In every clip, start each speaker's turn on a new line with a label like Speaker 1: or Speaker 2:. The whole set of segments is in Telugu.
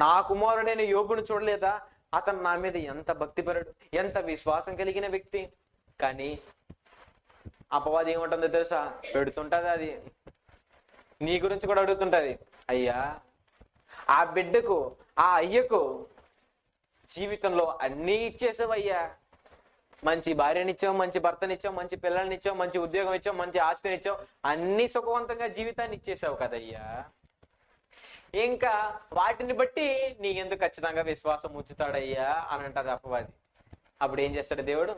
Speaker 1: నా కుమారుడైన యోబును చూడలేదా? అతను నా మీద ఎంత భక్తిపరుడు, ఎంత విశ్వాసం కలిగిన వ్యక్తి. కానీ అపవాది ఏముంటుందో తెలుసా? పెడుతుంటది అది, నీ గురించి కూడా అడుగుతుంటది. అయ్యా, ఆ బిడ్డకు, ఆ అయ్యకు జీవితంలో అన్నీ ఇచ్చేసావయ్యా. మంచి భార్యనిచ్చావు, మంచి భర్తనిచ్చావు, మంచి పిల్లల్నిచ్చావు, మంచి ఉద్యోగం ఇచ్చావు, మంచి ఆస్తినిచ్చావు, అన్ని సుఖవంతంగా జీవితాన్ని ఇచ్చేసావు కదయ్యా. ఇంకా వాటిని బట్టి నీకెందుకు ఖచ్చితంగా విశ్వాసం ఉంచుతాడయ్యా అని అంటది అపవాది. అప్పుడు ఏం చేస్తాడు దేవుడు?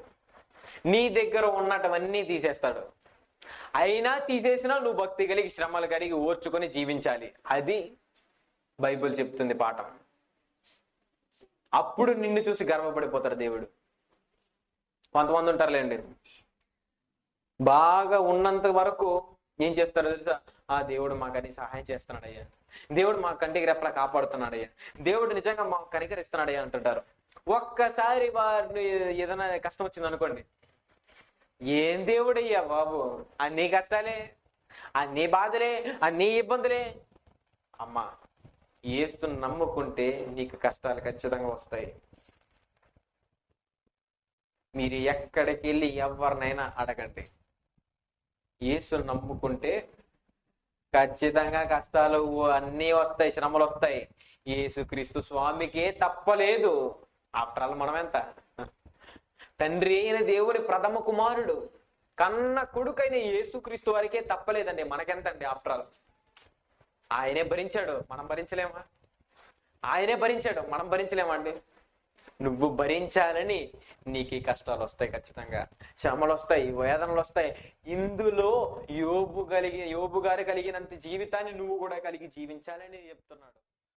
Speaker 1: నీ దగ్గర ఉన్నటువన్నీ తీసేస్తాడు. అయినా తీసేసినా నువ్వు భక్తి కలిగి, శ్రమలు కలిగి, ఓర్చుకొని జీవించాలి. అది బైబిల్ చెప్తుంది పాఠం. అప్పుడు నిన్ను చూసి గర్వపడిపోతాడు దేవుడు. కొంతమంది ఉంటారులేండి, బాగా ఉన్నంత వరకు ఏం చేస్తారో తెలుసా? ఆ దేవుడు మాకని సహాయం చేస్తున్నాడయ్యా, దేవుడు మా కంటికి రెప్పలా కాపాడుతున్నాడయ్యా, దేవుడు నిజంగా మాకు కనికరిస్తున్నాడయ్యా అంటుంటారు. ఒక్కసారి వారిని ఏదైనా కష్టం వచ్చింది అనుకోండి, ఏం దేవుడయ్యా బాబు, అన్ని కష్టాలే, అన్ని బాధలే, అన్ని ఇబ్బందులే. అమ్మా, యేసుని నమ్ముకుంటే నీకు కష్టాలు ఖచ్చితంగా వస్తాయి. మీరు ఎక్కడికి వెళ్ళి ఎవరినైనా అడగండి, యేసుని నమ్ముకుంటే ఖచ్చితంగా కష్టాలు అన్నీ వస్తాయి, శ్రమలు వస్తాయి. యేసుక్రీస్తు స్వామికే తప్పలేదు. ఆఫ్టర్ ఆల్ మనం ఎంత? తండ్రి అయిన దేవుని ప్రథమ కుమారుడు, కన్న కొడుకైన యేసుక్రీస్తు వారికే తప్పలేదండి. మనకెంతండి ఆఫ్టర్ ఆల్? ఆయనే భరించాడు, మనం భరించలేమా? ఆయనే భరించాడు, మనం భరించలేమా అండి? నువ్వు భరించాలని నీకు ఈ కష్టాలు వస్తాయి, ఖచ్చితంగా శ్రమలు వస్తాయి, వేదనలు వస్తాయి. ఇందులో యోబు గారు కలిగినంత జీవితాన్ని నువ్వు కూడా కలిగి జీవించాలని చెప్తున్నాడు.